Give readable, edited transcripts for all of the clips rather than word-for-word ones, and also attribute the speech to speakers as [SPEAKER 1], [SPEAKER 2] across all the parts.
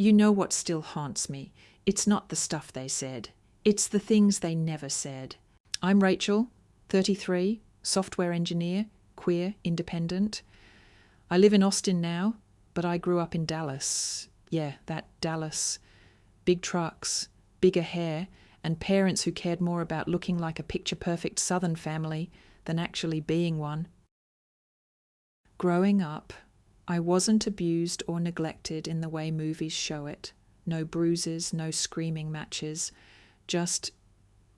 [SPEAKER 1] You know what still haunts me. It's not the stuff they said. It's the things they never said. I'm Rachel, 33, software engineer, queer, independent. I live in Austin now, but I grew up in Dallas. Yeah, that Dallas. Big trucks, bigger hair, and parents who cared more about looking like a picture-perfect Southern family than actually being one. Growing up, I wasn't abused or neglected in the way movies show it. No bruises, no screaming matches, just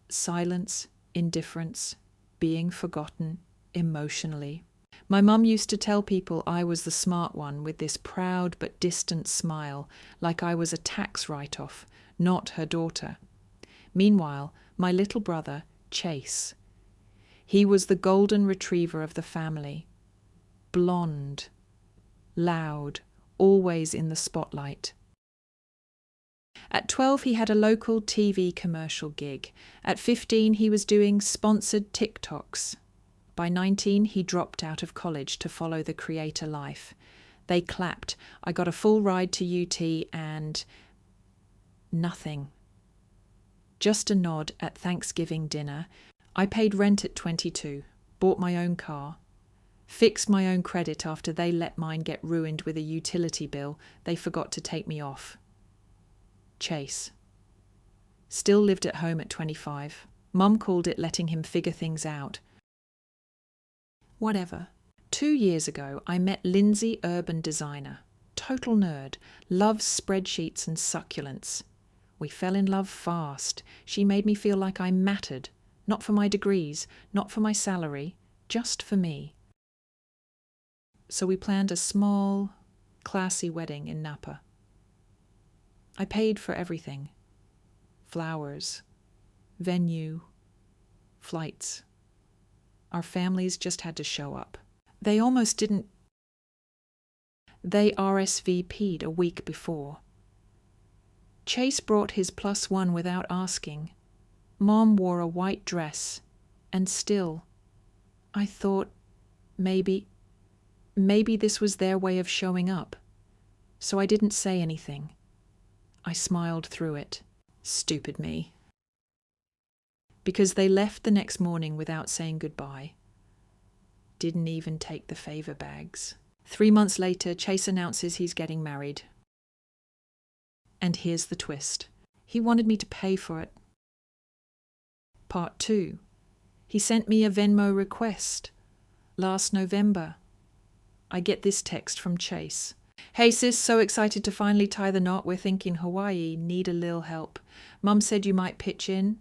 [SPEAKER 1] silence, indifference, being forgotten emotionally. My mum used to tell people I was the smart one with this proud but distant smile, like I was a tax write-off, not her daughter. Meanwhile, my little brother, Chase, he was the golden retriever of the family. Blonde, loud, always in the spotlight. At 12, he had a local TV commercial gig. At 15, he was doing sponsored TikToks. By 19, he dropped out of college to follow the creator life. They clapped. I got a full ride to UT and nothing. Just a nod at Thanksgiving dinner. I paid rent at 22, bought my own car, fixed my own credit after they let mine get ruined with a utility bill they forgot to take me off. Chase. Still lived at home at 25. Mum called it letting him figure things out. Whatever. 2 years ago, I met Lindsay, urban designer. Total nerd. Loves spreadsheets and succulents. We fell in love fast. She made me feel like I mattered. Not for my degrees, not for my salary, just for me. So we planned a small, classy wedding in Napa. I paid for everything. Flowers, venue, flights. Our families just had to show up. They almost didn't. They RSVP'd a week before. Chase brought his +1 without asking. Mom wore a white dress, and still, I thought maybe this was their way of showing up. So I didn't say anything. I smiled through it. Stupid me. Because they left the next morning without saying goodbye. Didn't even take the favor bags. 3 months later, Chase announces he's getting married. And here's the twist. He wanted me to pay for it. Part 2. He sent me a Venmo request. Last November. I get this text from Chase. Hey sis, so excited to finally tie the knot. We're thinking Hawaii, need a little help. Mum said you might pitch in.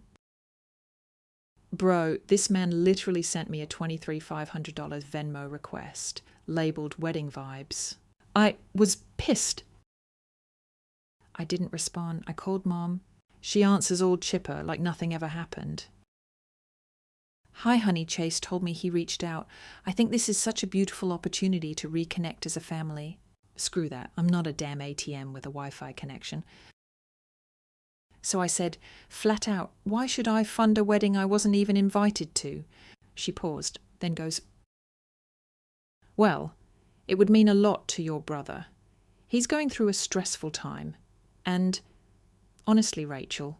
[SPEAKER 1] Bro, this man literally sent me a $23,500 Venmo request, labeled wedding vibes. I was pissed. I didn't respond. I called Mom. She answers all chipper, like nothing ever happened. Hi honey, Chase told me he reached out. I think this is such a beautiful opportunity to reconnect as a family. Screw that, I'm not a damn ATM with a Wi-Fi connection. So I said, flat out, why should I fund a wedding I wasn't even invited to? She paused, then goes, well, it would mean a lot to your brother. He's going through a stressful time. And, honestly, Rachel,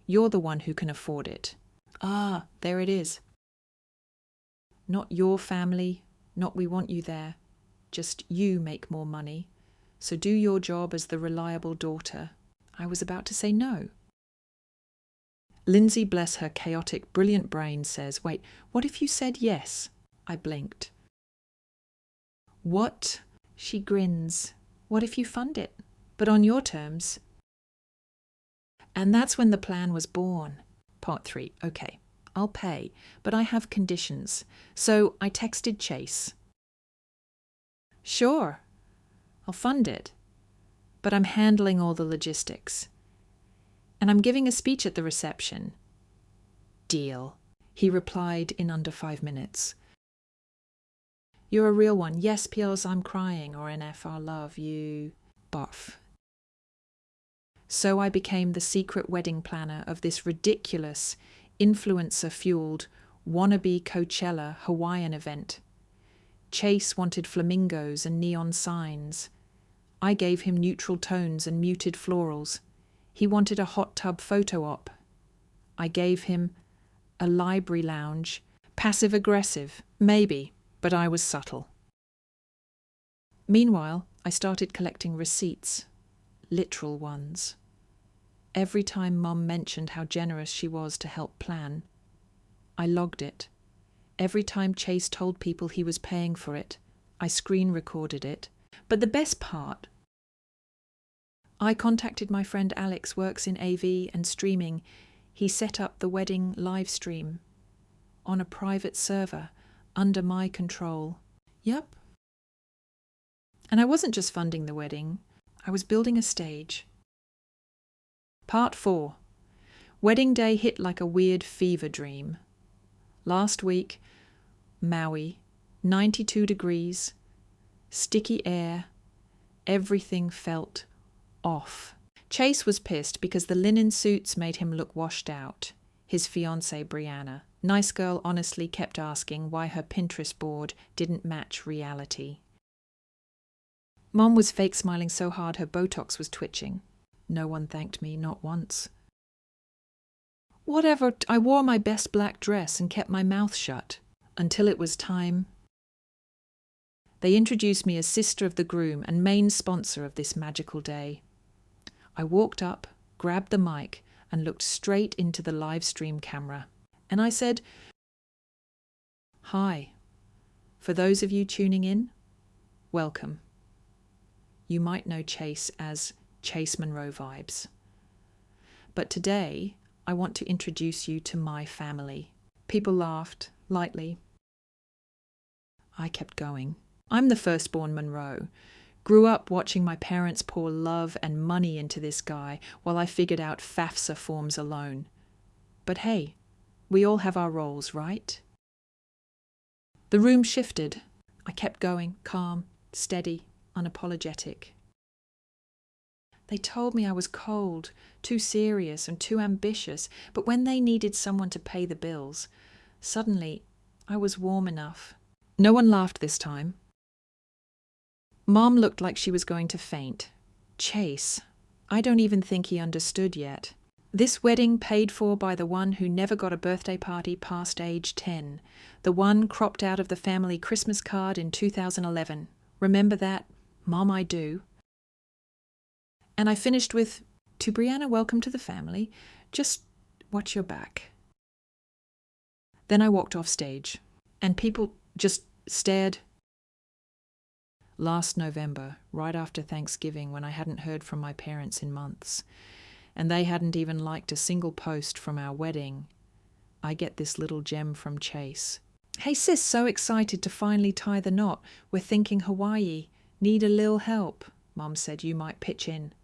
[SPEAKER 1] you're the one who can afford it. Ah, there it is. Not your family, not we want you there. Just you make more money. So do your job as the reliable daughter. I was about to say no. Lindsay, bless her chaotic, brilliant brain, says, wait, what if you said yes? I blinked. What? She grins. What if you fund it? But on your terms. And that's when the plan was born. Part 3. Okay, I'll pay, but I have conditions. So I texted Chase. Sure, I'll fund it. But I'm handling all the logistics. And I'm giving a speech at the reception. Deal, he replied in under 5 minutes. You're a real one. Yes, PLs, I'm crying, or NF, I love you. Barf. So I became the secret wedding planner of this ridiculous, influencer-fueled, wannabe Coachella Hawaiian event. Chase wanted flamingos and neon signs. I gave him neutral tones and muted florals. He wanted a hot tub photo op. I gave him a library lounge. Passive-aggressive, maybe, but I was subtle. Meanwhile, I started collecting receipts. Literal ones. Every time Mum mentioned how generous she was to help plan, I logged it. Every time Chase told people he was paying for it, I screen recorded it. But the best part, I contacted my friend Alex, works in AV and streaming. He set up the wedding live stream on a private server under my control. Yep. And I wasn't just funding the wedding, I was building a stage. Part 4. Wedding day hit like a weird fever dream. Last week, Maui, 92 degrees, sticky air, everything felt off. Chase was pissed because the linen suits made him look washed out. His fiancée, Brianna, nice girl, honestly kept asking why her Pinterest board didn't match reality. Mom was fake smiling so hard her Botox was twitching. No one thanked me, not once. Whatever, I wore my best black dress and kept my mouth shut until it was time. They introduced me as sister of the groom and main sponsor of this magical day. I walked up, grabbed the mic, and looked straight into the live stream camera. And I said, "Hi. For those of you tuning in, welcome. You might know Chase as Chase Monroe Vibes. But today, I want to introduce you to my family." People laughed, lightly. I kept going. I'm the firstborn Monroe. Grew up watching my parents pour love and money into this guy while I figured out FAFSA forms alone. But hey, we all have our roles, right? The room shifted. I kept going, calm, steady, unapologetic. They told me I was cold, too serious and too ambitious, but when they needed someone to pay the bills, suddenly I was warm enough. No one laughed this time. Mom looked like she was going to faint. Chase, I don't even think he understood yet. This wedding paid for by the one who never got a birthday party past age 10. The one cropped out of the family Christmas card in 2011. Remember that? Mom, I do. And I finished with, "To Brianna, welcome to the family. Just watch your back." Then I walked off stage, and people just stared. Last November, right after Thanksgiving, when I hadn't heard from my parents in months, and they hadn't even liked a single post from our wedding, I get this little gem from Chase. "Hey sis, so excited to finally tie the knot. We're thinking Hawaii. Need a lil help?" Mom said, "You might pitch in."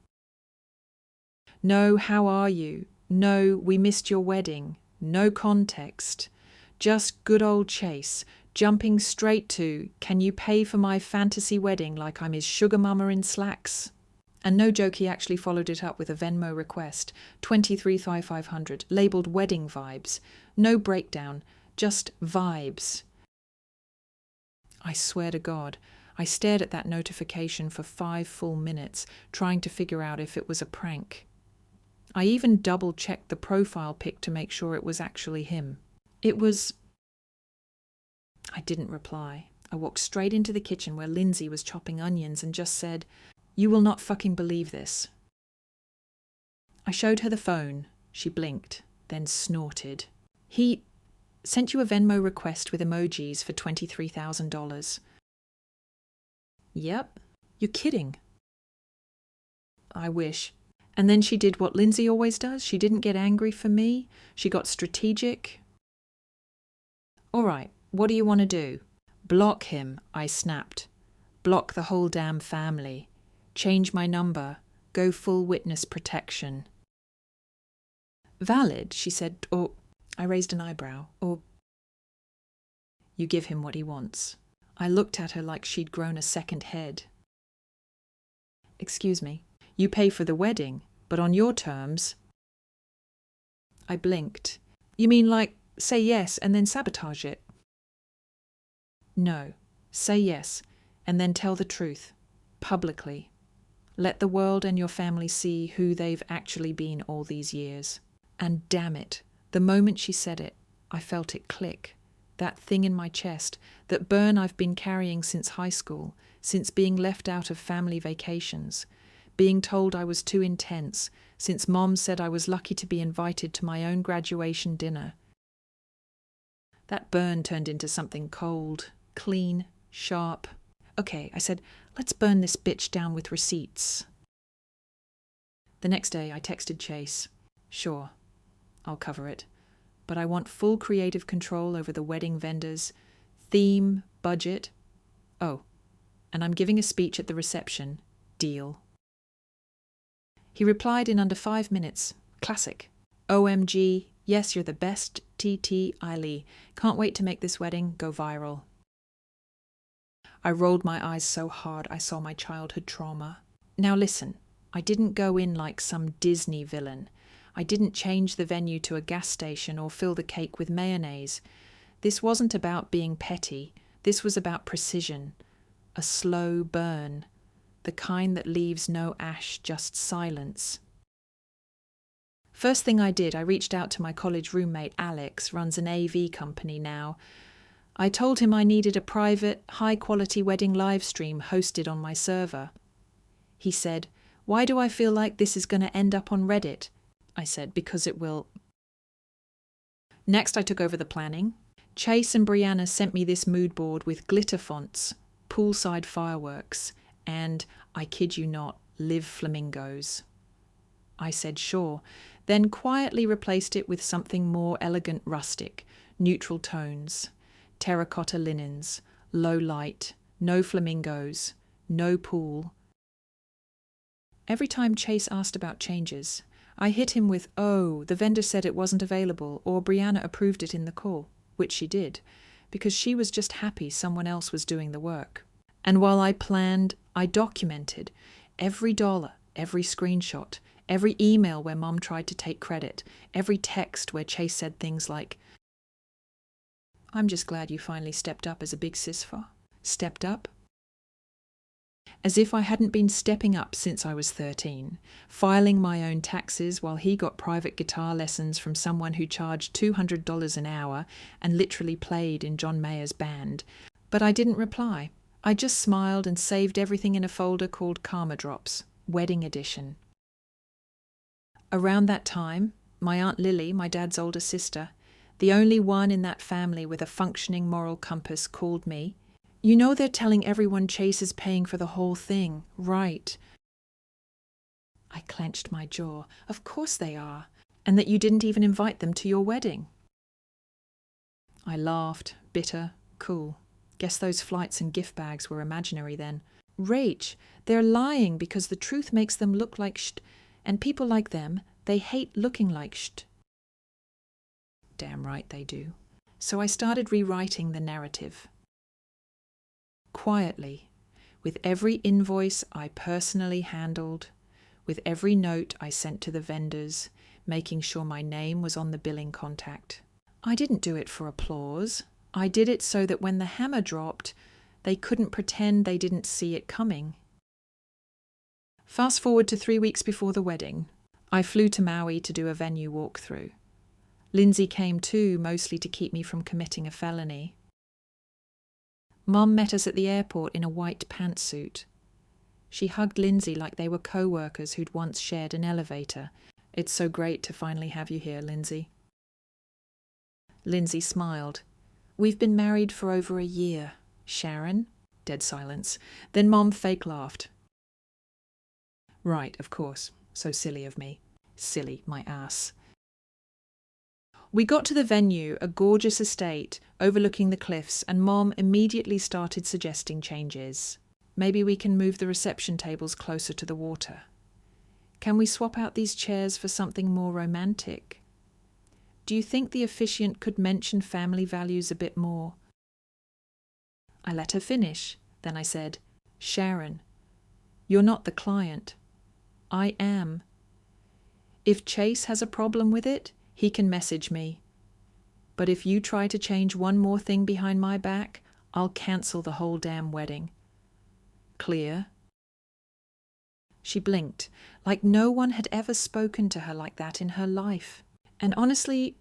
[SPEAKER 1] No, how are you? No, we missed your wedding. No context. Just good old Chase, jumping straight to, "Can you pay for my fantasy wedding like I'm his sugar mama in slacks?" And no joke, he actually followed it up with a Venmo request, $23,500, labelled wedding vibes. No breakdown, just vibes. I swear to God, I stared at that notification for 5 full minutes, trying to figure out if it was a prank. I even double-checked the profile pic to make sure it was actually him. It was... I didn't reply. I walked straight into the kitchen where Lindsay was chopping onions and just said, "You will not fucking believe this." I showed her the phone. She blinked, then snorted. "He sent you a Venmo request with emojis for $23,000. Yep. You're kidding. I wish. And then she did what Lindsay always does. She didn't get angry for me. She got strategic. "All right, what do you want to do?" "Block him," I snapped. "Block the whole damn family. Change my number. Go full witness protection." "Valid," she said, or... I raised an eyebrow. "Or... you give him what he wants." I looked at her like she'd grown a second head. "Excuse me. You pay for the wedding, but on your terms." I blinked. "You mean like, say yes and then sabotage it?" "No. Say yes, and then tell the truth. Publicly. Let the world and your family see who they've actually been all these years. And damn it, the moment she said it, I felt it click. That thing in my chest, that burn I've been carrying since high school, since being left out of family vacations, being told I was too intense, since Mom said I was lucky to be invited to my own graduation dinner. That burn turned into something cold, clean, sharp. Okay, I said, let's burn this bitch down with receipts. The next day I texted Chase. Sure, I'll cover it, but I want full creative control over the wedding vendors, theme, budget. Oh, and I'm giving a speech at the reception. Deal. He replied in under 5 minutes. Classic. OMG, yes, you're the best, TT Eiley. Can't wait to make this wedding go viral. I rolled my eyes so hard I saw my childhood trauma. Now listen, I didn't go in like some Disney villain. I didn't change the venue to a gas station or fill the cake with mayonnaise. This wasn't about being petty. This was about precision. A slow burn. The kind that leaves no ash, just silence. First thing I did, I reached out to my college roommate Alex, runs an AV company now. I told him I needed a private, high-quality wedding live stream hosted on my server. He said, "Why do I feel like this is going to end up on Reddit?" I said, "Because it will." Next, I took over the planning. Chase and Brianna sent me this mood board with glitter fonts, poolside fireworks, and, I kid you not, live flamingos. I said sure, then quietly replaced it with something more elegant rustic, neutral tones, terracotta linens, low light, no flamingos, no pool. Every time Chase asked about changes, I hit him with, "Oh, the vendor said it wasn't available," or "Brianna approved it in the call," which she did, because she was just happy someone else was doing the work. And while I planned, I documented every dollar, every screenshot, every email where Mom tried to take credit, every text where Chase said things like, "I'm just glad you finally stepped up as a big sis for." Stepped up? As if I hadn't been stepping up since I was 13, filing my own taxes while he got private guitar lessons from someone who charged $200 an hour and literally played in John Mayer's band. But I didn't reply. I just smiled and saved everything in a folder called Karma Drops, Wedding Edition. Around that time, my Aunt Lily, my dad's older sister, the only one in that family with a functioning moral compass, called me. "You know they're telling everyone Chase is paying for the whole thing, right?" I clenched my jaw. "Of course they are. And that you didn't even invite them to your wedding." I laughed, bitter, cool. Guess those flights and gift bags were imaginary then. "Rach, they're lying because the truth makes them look like and people like them, they hate looking like Damn right they do. So I started rewriting the narrative. Quietly, with every invoice I personally handled, with every note I sent to the vendors, making sure my name was on the billing contact. I didn't do it for applause. I did it so that when the hammer dropped, they couldn't pretend they didn't see it coming. Fast forward to 3 weeks before the wedding. I flew to Maui to do a venue walkthrough. Lindsay came too, mostly to keep me from committing a felony. Mum met us at the airport in a white pantsuit. She hugged Lindsay like they were co-workers who'd once shared an elevator. "It's so great to finally have you here, Lindsay." Lindsay smiled. "We've been married for over a year. Sharon?" Dead silence. Then Mom fake laughed. "Right, of course. So silly of me. Silly, my ass." We got to the venue, a gorgeous estate overlooking the cliffs, and Mom immediately started suggesting changes. Maybe we can move the reception tables closer to the water. Can we swap out these chairs for something more romantic? Do you think the officiant could mention family values a bit more? I let her finish. Then I said, "Sharon, you're not the client. I am. If Chase has a problem with it, he can message me. But if you try to change one more thing behind my back, I'll cancel the whole damn wedding. Clear?" She blinked, like no one had ever spoken to her like that in her life. And honestly,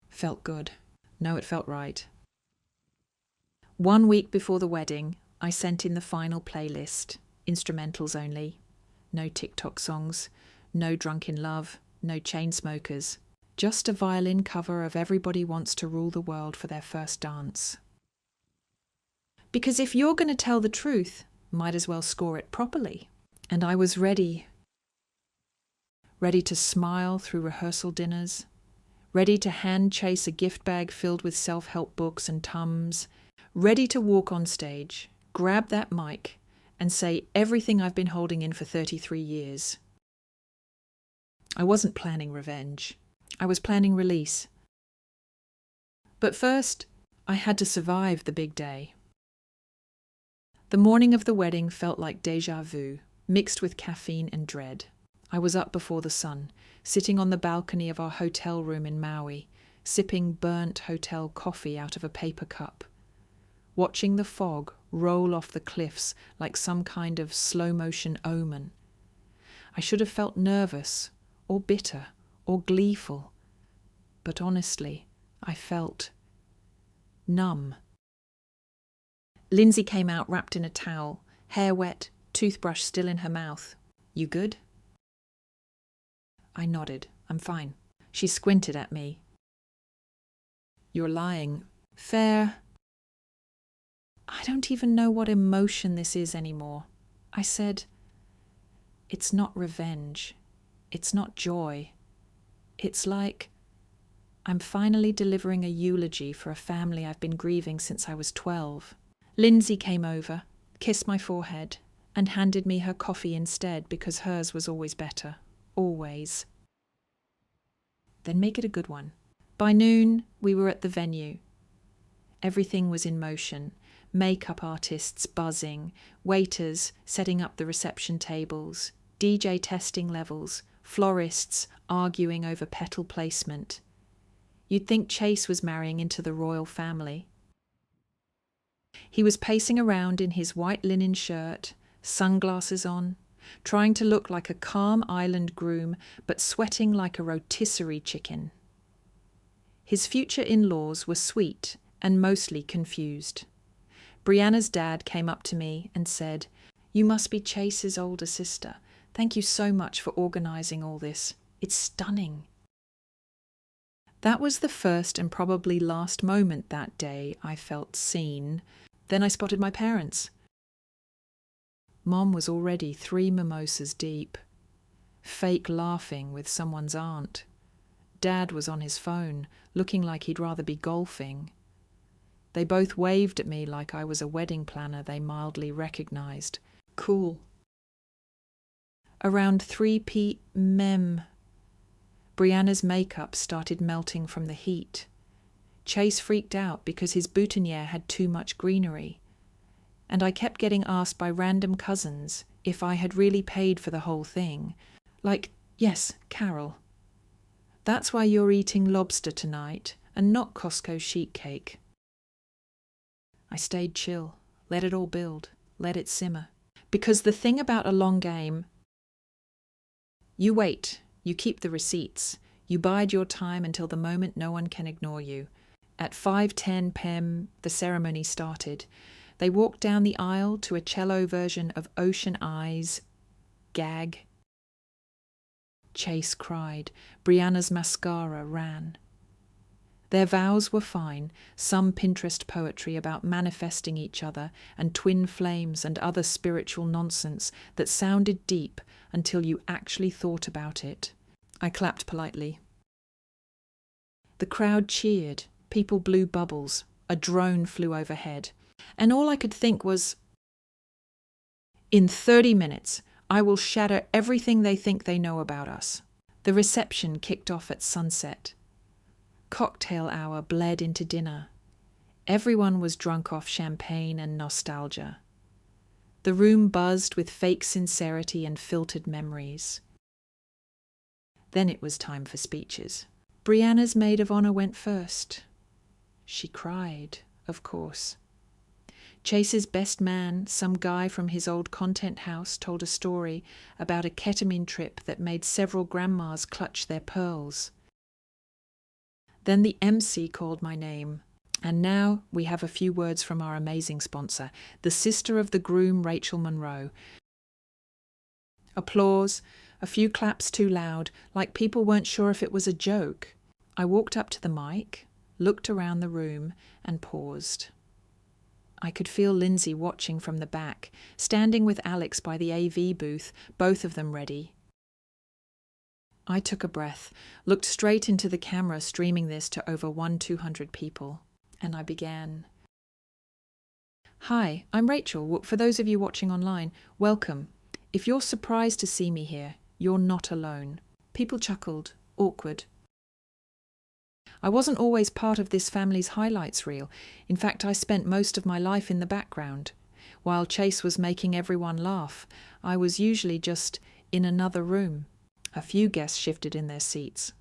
[SPEAKER 1] felt good. No, it felt right. 1 week before the wedding, I sent in the final playlist, instrumentals only. No TikTok songs, no Drunk in Love, no Chainsmokers. Just a violin cover of Everybody Wants to Rule the World for their first dance. Because if you're going to tell the truth, might as well score it properly. And I was ready. Ready to smile through rehearsal dinners. Ready to hand chase a gift bag filled with self-help books and Tums. Ready to walk on stage, grab that mic, and say everything I've been holding in for 33 years. I wasn't planning revenge. I was planning release. But first, I had to survive the big day. The morning of the wedding felt like déjà vu, mixed with caffeine and dread. I was up before the sun, sitting on the balcony of our hotel room in Maui, sipping burnt hotel coffee out of a paper cup, watching the fog roll off the cliffs like some kind of slow-motion omen. I should have felt nervous, or bitter, or gleeful, but honestly, I felt numb. Lindsay came out wrapped in a towel, hair wet, toothbrush still in her mouth. "You good?" I nodded. "I'm fine." She squinted at me. "You're lying." "Fair." I don't even know what emotion this is anymore. I said, "It's not revenge. It's not joy. It's like I'm finally delivering a eulogy for a family I've been grieving since I was 12. Lindsay came over, kissed my forehead, and handed me her coffee instead because hers was always better. Always. Then make it a good one. By noon, we were at the venue. Everything was in motion. Makeup artists buzzing, waiters setting up the reception tables, DJ testing levels, florists arguing over petal placement. You'd think Chase was marrying into the royal family. He was pacing around in his white linen shirt, sunglasses on, trying to look like a calm island groom, but sweating like a rotisserie chicken. His future in-laws were sweet and mostly confused. Brianna's dad came up to me and said, "You must be Chase's older sister. Thank you so much for organising all this. It's stunning." That was the first and probably last moment that day I felt seen. Then I spotted my parents. Mom was already 3 mimosas deep, fake laughing with someone's aunt. Dad was on his phone, looking like he'd rather be golfing. They both waved at me like I was a wedding planner they mildly recognised. Cool. Around 3 p.m. Brianna's makeup started melting from the heat. Chase freaked out because his boutonniere had too much greenery. And I kept getting asked by random cousins if I had really paid for the whole thing. Like, "Yes, Carol. That's why you're eating lobster tonight and not Costco sheet cake." I stayed chill, let it all build, let it simmer. Because the thing about a long game, you wait, you keep the receipts, you bide your time until the moment no one can ignore you. At 5:10 p.m, the ceremony started. They walked down the aisle to a cello version of Ocean Eyes. Gag. Chase cried. Brianna's mascara ran. Their vows were fine, some Pinterest poetry about manifesting each other and twin flames and other spiritual nonsense that sounded deep until you actually thought about it. I clapped politely. The crowd cheered, people blew bubbles, a drone flew overhead, and all I could think was, in 30 minutes, I will shatter everything they think they know about us. The reception kicked off at sunset. Cocktail hour bled into dinner. Everyone was drunk off champagne and nostalgia. The room buzzed with fake sincerity and filtered memories. Then it was time for speeches. Brianna's maid of honour went first. She cried, of course. Chase's best man, some guy from his old content house, told a story about a ketamine trip that made several grandmas clutch their pearls. Then the MC called my name. And now we have a few words from our amazing sponsor, the sister of the groom, Rachel Monroe. Applause, a few claps too loud, like people weren't sure if it was a joke. I walked up to the mic, looked around the room, and paused. I could feel Lindsay watching from the back, standing with Alex by the AV booth, both of them ready. I took a breath, looked straight into the camera streaming this to over 200 people, and I began. Hi, I'm Rachel. For those of you watching online, welcome. If you're surprised to see me here, you're not alone. People chuckled, awkward. I wasn't always part of this family's highlights reel. In fact, I spent most of my life in the background. While Chase was making everyone laugh, I was usually just in another room. A few guests shifted in their seats.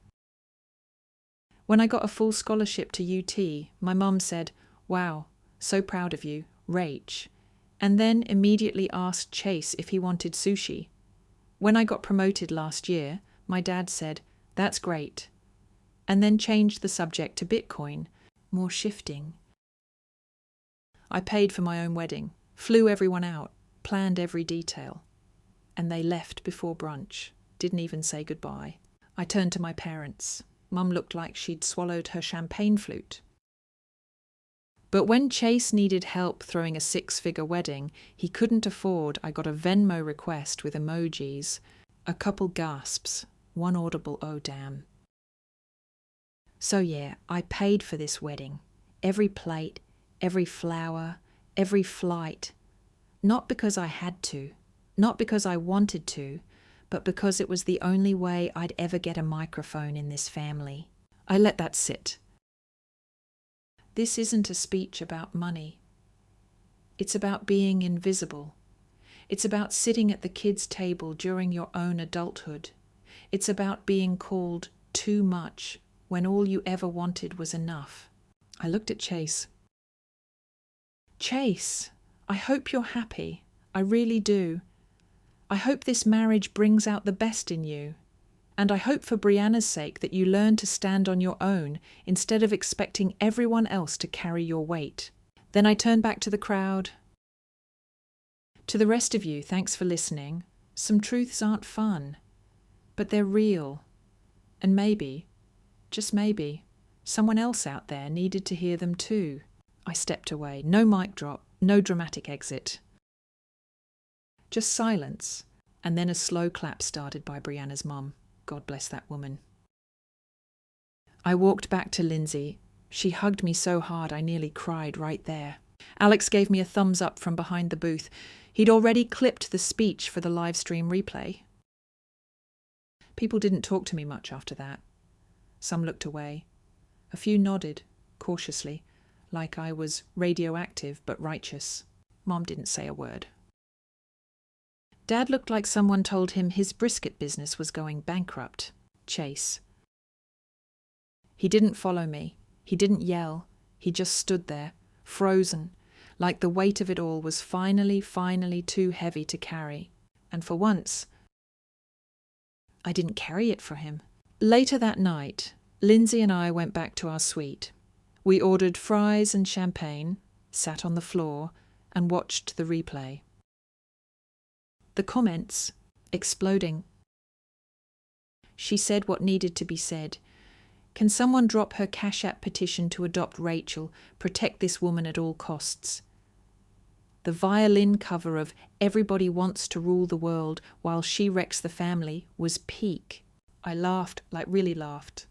[SPEAKER 1] When I got a full scholarship to UT, my mum said, "Wow, so proud of you, Rach," and then immediately asked Chase if he wanted sushi. When I got promoted last year, my dad said, "That's great," and then changed the subject to Bitcoin, more shifting. I paid for my own wedding, flew everyone out, planned every detail, and they left before brunch, didn't even say goodbye. I turned to my parents. Mum looked like she'd swallowed her champagne flute. But when Chase needed help throwing a 6-figure wedding he couldn't afford, I got a Venmo request with emojis, a couple gasps, one audible "oh damn." So yeah, I paid for this wedding. Every plate, every flower, every flight. Not because I had to, not because I wanted to, but because it was the only way I'd ever get a microphone in this family. I let that sit. This isn't a speech about money. It's about being invisible. It's about sitting at the kids' table during your own adulthood. It's about being called too much when all you ever wanted was enough. I looked at Chase. Chase, I hope you're happy. I really do. I hope this marriage brings out the best in you. And I hope for Brianna's sake that you learn to stand on your own instead of expecting everyone else to carry your weight. Then I turned back to the crowd. To the rest of you, thanks for listening. Some truths aren't fun, but they're real. And maybe, just maybe, someone else out there needed to hear them too. I stepped away. No mic drop, no dramatic exit. Just silence, and then a slow clap started by Brianna's mum. God bless that woman. I walked back to Lindsay. She hugged me so hard I nearly cried right there. Alex gave me a thumbs up from behind the booth. He'd already clipped the speech for the live stream replay. People didn't talk to me much after that. Some looked away. A few nodded, cautiously, like I was radioactive but righteous. Mom didn't say a word. Dad looked like someone told him his brisket business was going bankrupt. Chase. He didn't follow me. He didn't yell. He just stood there, frozen, like the weight of it all was finally too heavy to carry. And for once, I didn't carry it for him. Later that night, Lindsay and I went back to our suite. We ordered fries and champagne, sat on the floor, and watched the replay. The comments, exploding. She said what needed to be said. Can someone drop her Cash App petition to adopt Rachel, protect this woman at all costs? The violin cover of Everybody Wants to Rule the World While She Wrecks the Family was peak. I laughed, like really laughed.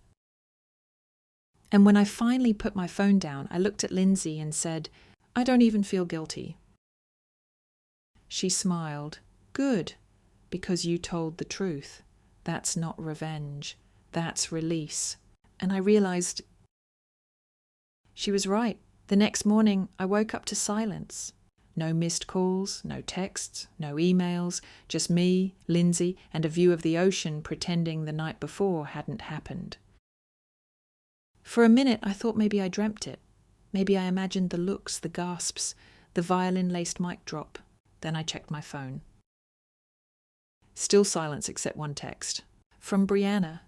[SPEAKER 1] And when I finally put my phone down, I looked at Lindsay and said, I don't even feel guilty. She smiled. Good, because you told the truth. That's not revenge. That's release. And I realized she was right. The next morning, I woke up to silence. No missed calls, no texts, no emails, just me, Lindsay, and a view of the ocean pretending the night before hadn't happened. For a minute, I thought maybe I dreamt it. Maybe I imagined the looks, the gasps, The violin-laced mic drop. Then I checked my phone. Still silence except one text. From Brianna.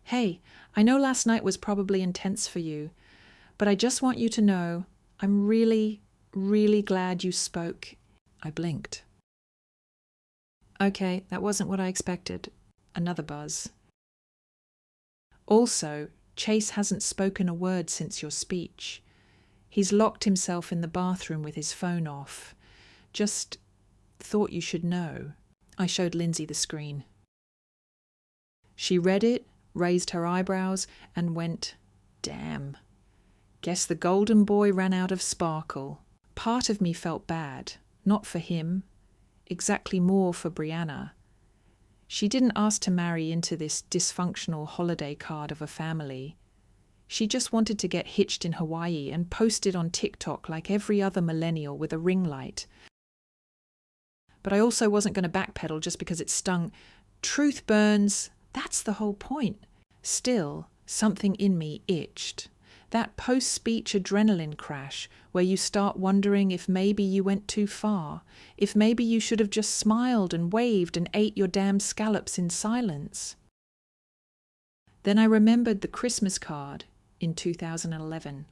[SPEAKER 1] Hey, I know last night was probably intense for you, but I just want you to know I'm really, really glad you spoke. I blinked. Okay, that wasn't what I expected. Another buzz. Also, Chase hasn't spoken a word since your speech. He's locked himself in the bathroom with his phone off. Just thought you should know. I showed Lindsay the screen. She read it, raised her eyebrows, and went, damn. Guess the golden boy ran out of sparkle. Part of me felt bad, not for him, exactly more for Brianna. She didn't ask to marry into this dysfunctional holiday card of a family. She just wanted to get hitched in Hawaii and post it on TikTok like every other millennial with a ring light. But I also wasn't going to backpedal just because it stung. Truth burns, that's the whole point. Still, something in me itched. That post-speech adrenaline crash where you start wondering if maybe you went too far, if maybe you should have just smiled and waved and ate your damn scallops in silence. Then I remembered the Christmas card in 2011,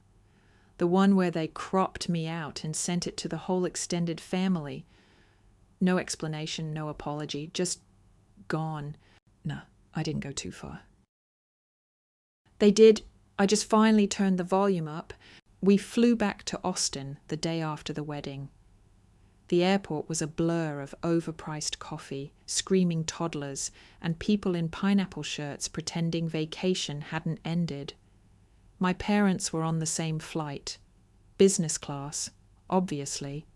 [SPEAKER 1] the one where they cropped me out and sent it to the whole extended family. No explanation, no apology, just gone. No, I didn't go too far. They did. I just finally turned the volume up. We flew back to Austin the day after the wedding. The airport was a blur of overpriced coffee, screaming toddlers, and people in pineapple shirts pretending vacation hadn't ended. My parents were on the same flight. Business class, obviously.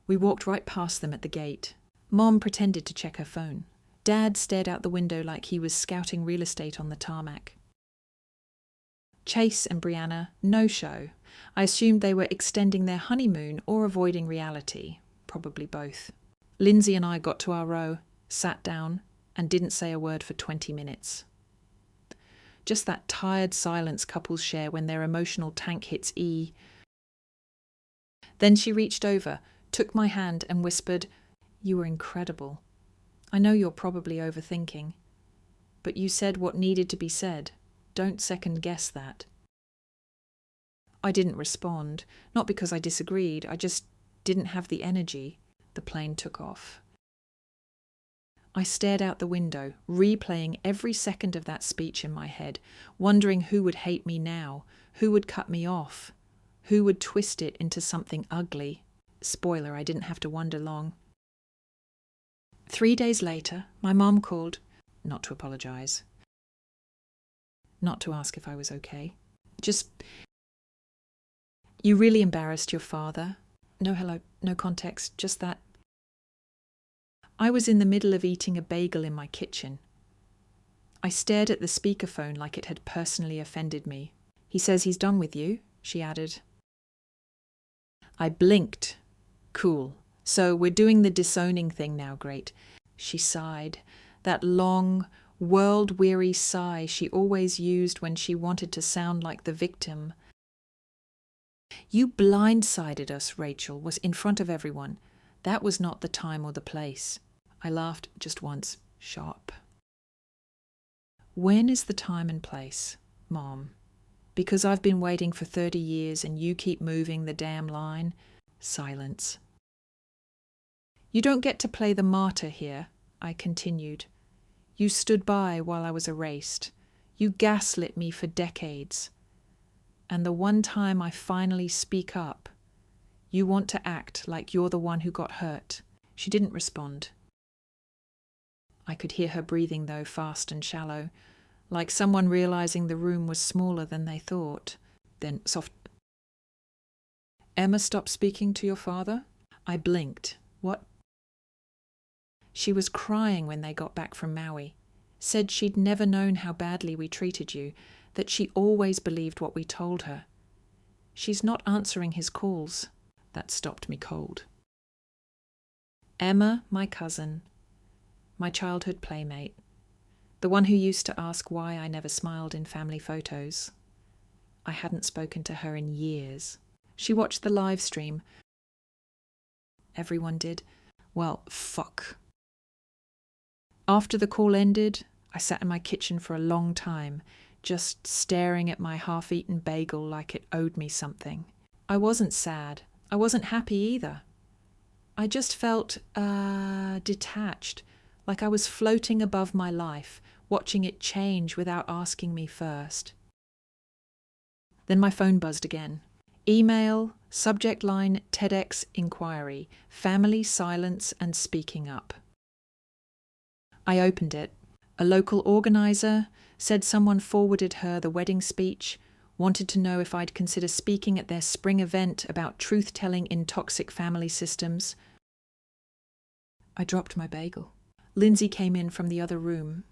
[SPEAKER 1] We walked right past them at the gate. Mom pretended to check her phone. Dad stared out the window like he was scouting real estate on the tarmac. Chase and Brianna, no show. I assumed they were extending their honeymoon or avoiding reality. Probably both. Lindsay and I got to our row, sat down, and didn't say a word for 20 minutes. Just that tired silence couples share when their emotional tank hits E. Then she reached over, took my hand and whispered, "You were incredible. I know you're probably overthinking, but you said what needed to be said. Don't second guess that." I didn't respond, not because I disagreed, I just didn't have the energy. The plane took off. I stared out the window, replaying every second of that speech in my head, wondering who would hate me now, who would cut me off, who would twist it into something ugly. Spoiler, I didn't have to wonder long. 3 days later, my mom called, not to apologize, not to ask if I was okay. Just, "You really embarrassed your father." No hello, no context, just that. I was in the middle of eating a bagel in my kitchen. I stared at the speakerphone like it had personally offended me. "He says he's done with you," she added. I blinked. "Cool. So we're doing the disowning thing now, great." She sighed, that long, world-weary sigh she always used when she wanted to sound like the victim. "You blindsided us, Rachel, was in front of everyone. That was not the time or the place." I laughed just once, sharp. "When is the time and place, Mom? Because I've been waiting for 30 years and you keep moving the damn line." Silence. "You don't get to play the martyr here," I continued. "You stood by while I was erased. You gaslit me for decades. And the one time I finally speak up, you want to act like you're the one who got hurt." She didn't respond. I could hear her breathing, though, fast and shallow, like someone realizing the room was smaller than they thought. Then soft. "Emma stopped speaking to your father?" I blinked. "What?" "She was crying when they got back from Maui. Said she'd never known how badly we treated you, that she always believed what we told her. She's not answering his calls." That stopped me cold. Emma, my cousin, my childhood playmate, the one who used to ask why I never smiled in family photos. I hadn't spoken to her in years. She watched the live stream. Everyone did. Well, fuck. After the call ended, I sat in my kitchen for a long time, just staring at my half-eaten bagel like it owed me something. I wasn't sad. I wasn't happy either. I just felt detached, like I was floating above my life, watching it change without asking me first. Then my phone buzzed again. Email, subject line, TEDx inquiry, family silence and speaking up. I opened it. A local organizer said someone forwarded her the wedding speech, wanted to know if I'd consider speaking at their spring event about truth-telling in toxic family systems. I dropped my bagel. Lindsay came in from the other room.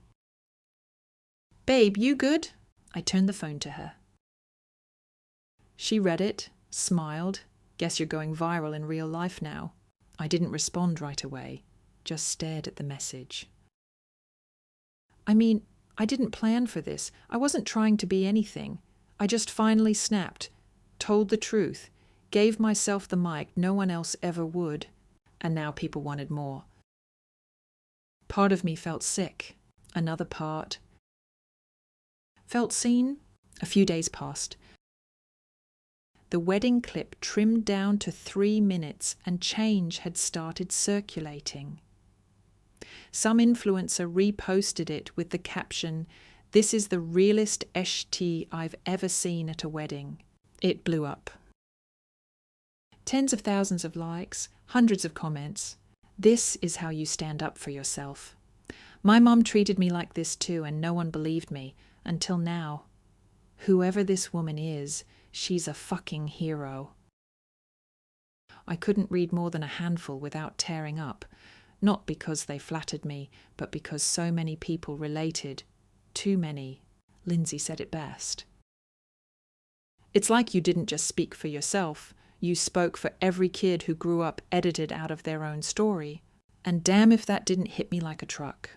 [SPEAKER 1] "Babe, you good?" I turned the phone to her. She read it, smiled. "Guess you're going viral in real life now." I didn't respond right away, just stared at the message. I mean, I didn't plan for this. I wasn't trying to be anything. I just finally snapped, told the truth, gave myself the mic no one else ever would, and now people wanted more. Part of me felt sick. Another part felt seen. A few days passed. The wedding clip trimmed down to 3 minutes and change had started circulating. Some influencer reposted it with the caption, "This is the realest tea I've ever seen at a wedding." It blew up. Tens of thousands of likes, hundreds of comments. This is how you stand up for yourself. My mum treated me like this too, and no one believed me, until now. Whoever this woman is, she's a fucking hero. I couldn't read more than a handful without tearing up. Not because they flattered me, but because so many people related. Too many. Lindsay said it best. It's like you didn't just speak for yourself. You spoke for every kid who grew up edited out of their own story. And damn if that didn't hit me like a truck.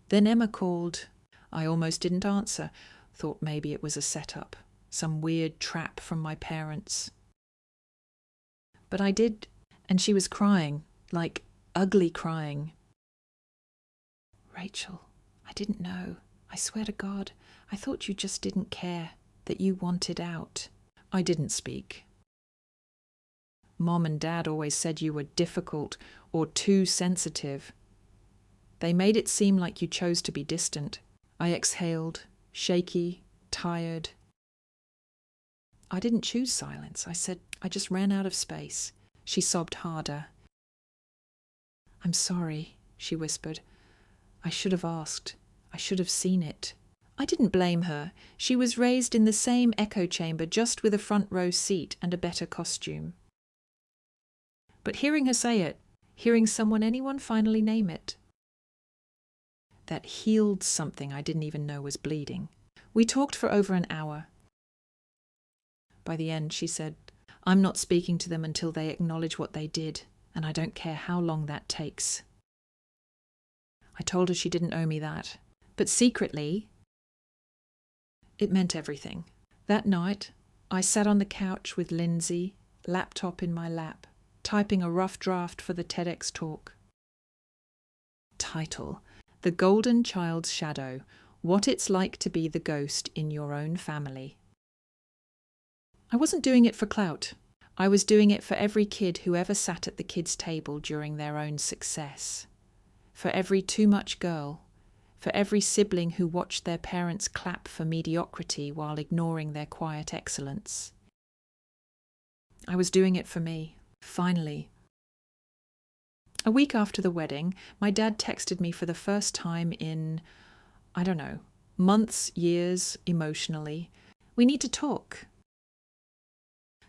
[SPEAKER 1] Then Emma called. I almost didn't answer. Thought maybe it was a setup. Some weird trap from my parents. But I did, and she was crying. Like, ugly crying. "Rachel, I didn't know. I swear to God, I thought you just didn't care, that you wanted out." I didn't speak. Mom and Dad always said you were difficult or too sensitive. They made it seem like you chose to be distant. I exhaled, shaky, tired. I didn't choose silence. I said, I just ran out of space. She sobbed harder. "I'm sorry," she whispered. "I should have asked. I should have seen it." I didn't blame her. She was raised in the same echo chamber, just with a front row seat and a better costume. But hearing her say it, hearing anyone finally name it, that healed something I didn't even know was bleeding. We talked for over an hour. By the end, she said, "I'm not speaking to them until they acknowledge what they did. And I don't care how long that takes." I told her she didn't owe me that. But secretly, it meant everything. That night, I sat on the couch with Lindsay, laptop in my lap, typing a rough draft for the TEDx talk. Title: The Golden Child's Shadow, What It's Like to Be the Ghost in Your Own Family. I wasn't doing it for clout. I was doing it for every kid who ever sat at the kids' table during their own success. For every too much girl. For every sibling who watched their parents clap for mediocrity while ignoring their quiet excellence. I was doing it for me, finally. A week after the wedding, my dad texted me for the first time in, I don't know, months, years, emotionally. "We need to talk."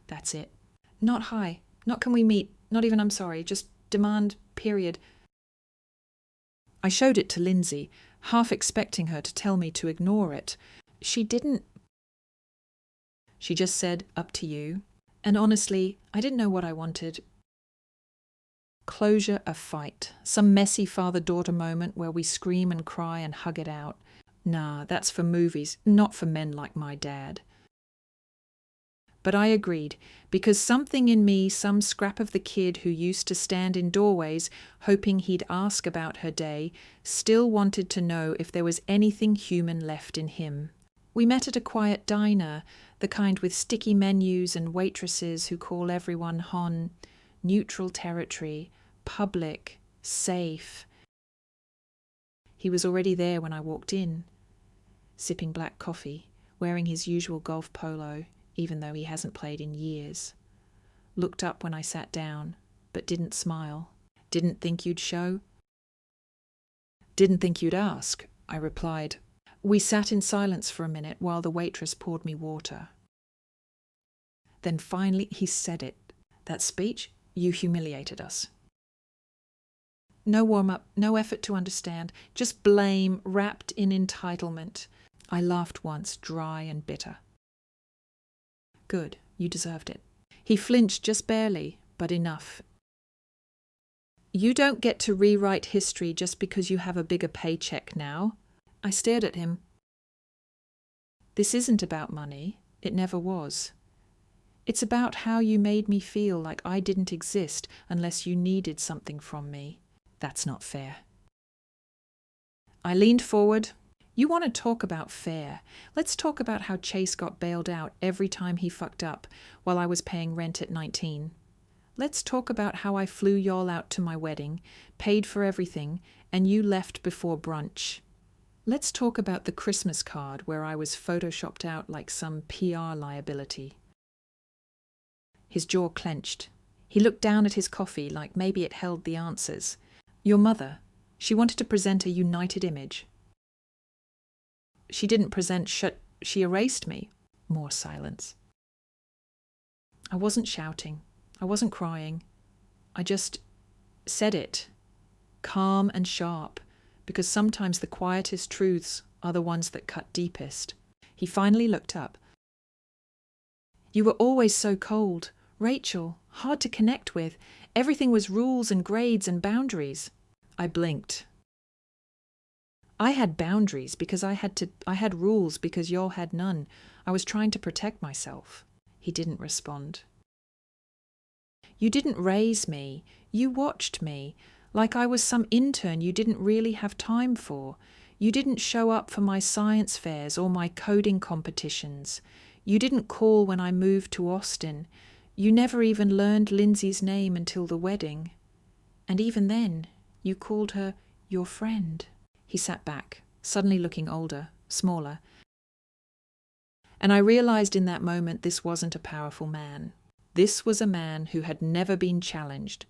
[SPEAKER 1] That's it. Not hi, not can we meet, not even I'm sorry, just demand, period. I showed it to Lindsay, half expecting her to tell me to ignore it. She didn't. She just said, "Up to you." And honestly, I didn't know what I wanted. Closure, a fight. Some messy father-daughter moment where we scream and cry and hug it out. Nah, that's for movies, not for men like my dad. But I agreed, because something in me, some scrap of the kid who used to stand in doorways hoping he'd ask about her day, still wanted to know if there was anything human left in him. We met at a quiet diner, the kind with sticky menus and waitresses who call everyone hon, neutral territory, public, safe. He was already there when I walked in, sipping black coffee, wearing his usual golf polo, even though he hasn't played in years. Looked up when I sat down, but didn't smile. Didn't think you'd show? Didn't think you'd ask, I replied. We sat in silence for a minute while the waitress poured me water. Then finally he said it. That speech, you humiliated us. No warm-up, no effort to understand, just blame wrapped in entitlement. I laughed once, dry and bitter. Good, you deserved it. He flinched just barely, but enough. You don't get to rewrite history just because you have a bigger paycheck now. I stared at him. This isn't about money. It never was. It's about how you made me feel like I didn't exist unless you needed something from me. That's not fair. I leaned forward. You want to talk about fair? Let's talk about how Chase got bailed out every time he fucked up while I was paying rent at 19. Let's talk about how I flew y'all out to my wedding, paid for everything, and you left before brunch. Let's talk about the Christmas card where I was photoshopped out like some PR liability. His jaw clenched. He looked down at his coffee like maybe it held the answers. Your mother, she wanted to present a united image. She didn't present she erased me. More silence. I wasn't shouting. I wasn't crying. I just said it, calm and sharp, because sometimes the quietest truths are the ones that cut deepest. He finally looked up. You were always so cold. Rachel, hard to connect with. Everything was rules and grades and boundaries. I blinked. I had boundaries because I had rules because y'all had none. I was trying to protect myself. He didn't respond. You didn't raise me. You watched me, like I was some intern you didn't really have time for. You didn't show up for my science fairs or my coding competitions. You didn't call when I moved to Austin. You never even learned Lindsay's name until the wedding. And even then, you called her your friend. He sat back, suddenly looking older, smaller. And I realized in that moment this wasn't a powerful man. This was a man who had never been challenged,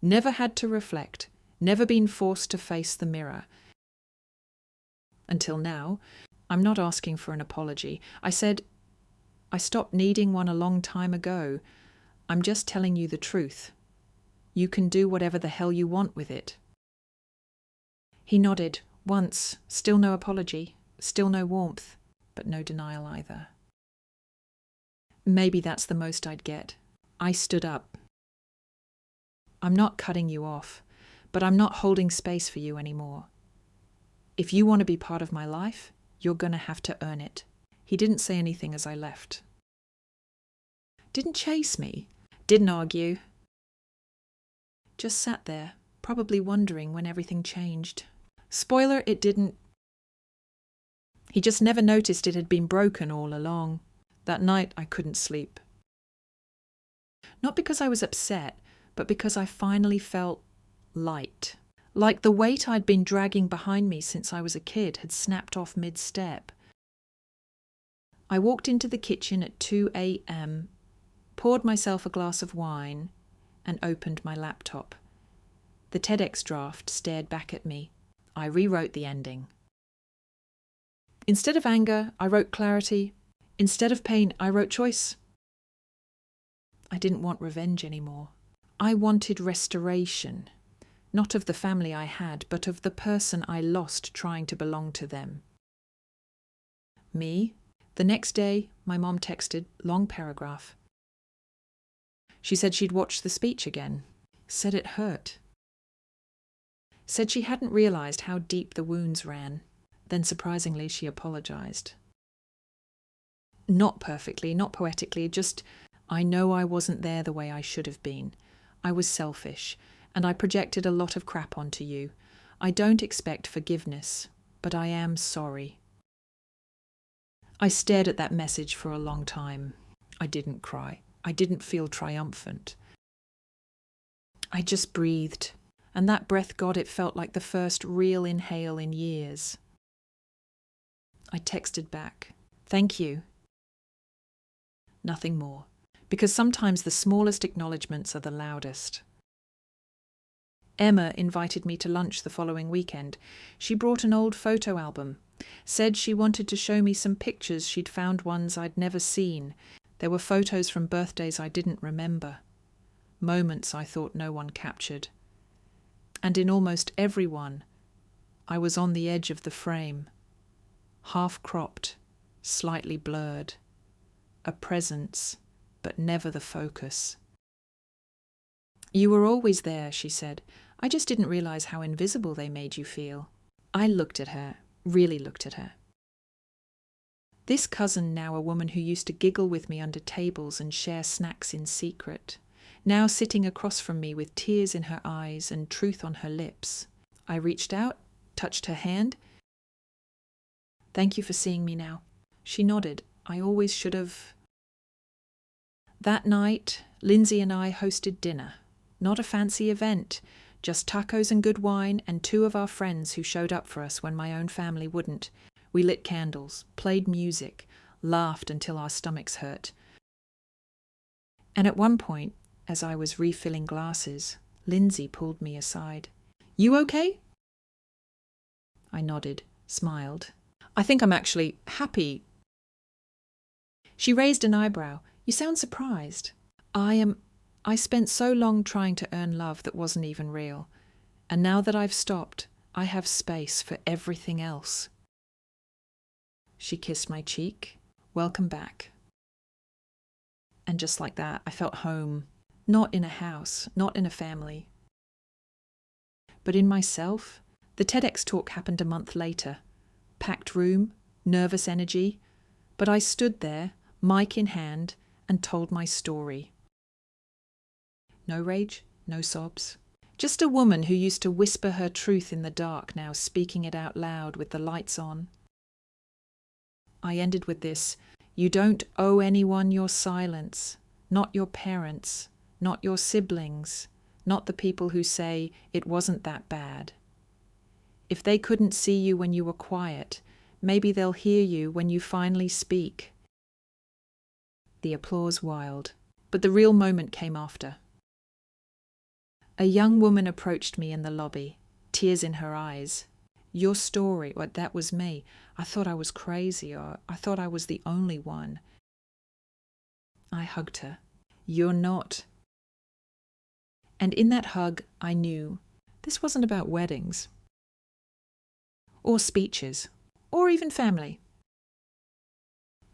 [SPEAKER 1] never had to reflect, never been forced to face the mirror. Until now, I'm not asking for an apology. I said, I stopped needing one a long time ago. I'm just telling you the truth. You can do whatever the hell you want with it. He nodded. Once, still no apology, still no warmth, but no denial either. Maybe that's the most I'd get. I stood up. I'm not cutting you off, but I'm not holding space for you anymore. If you want to be part of my life, you're going to have to earn it. He didn't say anything as I left. Didn't chase me. Didn't argue. Just sat there, probably wondering when everything changed. Spoiler, it didn't. He just never noticed it had been broken all along. That night I couldn't sleep. Not because I was upset, but because I finally felt light. Like the weight I'd been dragging behind me since I was a kid had snapped off mid-step. I walked into the kitchen at 2 a.m., poured myself a glass of wine, and opened my laptop. The TEDx draft stared back at me. I rewrote the ending. Instead of anger, I wrote clarity. Instead of pain, I wrote choice. I didn't want revenge anymore. I wanted restoration, not of the family I had, but of the person I lost trying to belong to them. Me? The next day, my mom texted, long paragraph. She said she'd watched the speech again. Said it hurt. Said she hadn't realized how deep the wounds ran. Then surprisingly, she apologized. Not perfectly, not poetically, just, I know I wasn't there the way I should have been. I was selfish, and I projected a lot of crap onto you. I don't expect forgiveness, but I am sorry. I stared at that message for a long time. I didn't cry. I didn't feel triumphant. I just breathed, and that breath, God, it felt like the first real inhale in years. I texted back, "Thank you." Nothing more, because sometimes the smallest acknowledgements are the loudest. Emma invited me to lunch the following weekend. She brought an old photo album, said she wanted to show me some pictures she'd found, ones I'd never seen. There were photos from birthdays I didn't remember, moments I thought no one captured. And in almost every one, I was on the edge of the frame, half-cropped, slightly blurred, a presence, but never the focus. "You were always there," she said. "I just didn't realize how invisible they made you feel." I looked at her, really looked at her. This cousin, now a woman who used to giggle with me under tables and share snacks in secret, now sitting across from me with tears in her eyes and truth on her lips. I reached out, touched her hand. "Thank you for seeing me now." She nodded. "I always should have." That night, Lindsay and I hosted dinner. Not a fancy event, just tacos and good wine and 2 of our friends who showed up for us when my own family wouldn't. We lit candles, played music, laughed until our stomachs hurt. And at one point, as I was refilling glasses, Lindsay pulled me aside. "You okay?" I nodded, smiled. "I think I'm actually happy." She raised an eyebrow. "You sound surprised." I spent so long trying to earn love that wasn't even real. And now that I've stopped, I have space for everything else." She kissed my cheek. "Welcome back." And just like that, I felt home. Not in a house, not in a family, but in myself. The TEDx talk happened a month later. Packed room, nervous energy. But I stood there, mic in hand, and told my story. No rage, no sobs. Just a woman who used to whisper her truth in the dark, now speaking it out loud with the lights on. I ended with this: "You don't owe anyone your silence, not your parents, not your siblings, not the people who say it wasn't that bad. If they couldn't see you when you were quiet, maybe they'll hear you when you finally speak." The applause wild, but the real moment came after. A young woman approached me in the lobby, tears in her eyes. "Your story," well, that was me. I thought I was crazy, or I thought I was the only one. I hugged her. "You're not." And in that hug, I knew this wasn't about weddings, or speeches, or even family.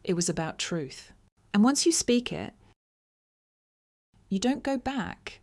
[SPEAKER 1] It was about truth. And once you speak it, you don't go back.